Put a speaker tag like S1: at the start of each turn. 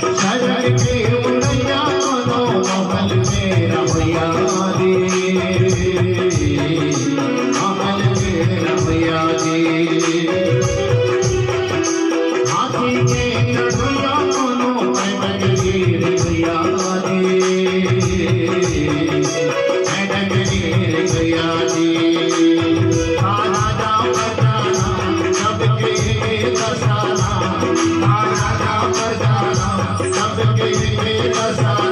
S1: शरण के उड़ैया कोनो महल में रमैया दे, महल में रमैया दे। हाथी के चढ़ैया कोनो पैदल गिर गया दे, पैदल गिर गया दे। राजा बजाना सबके बसाना, राजा बजाना सबके बसाना।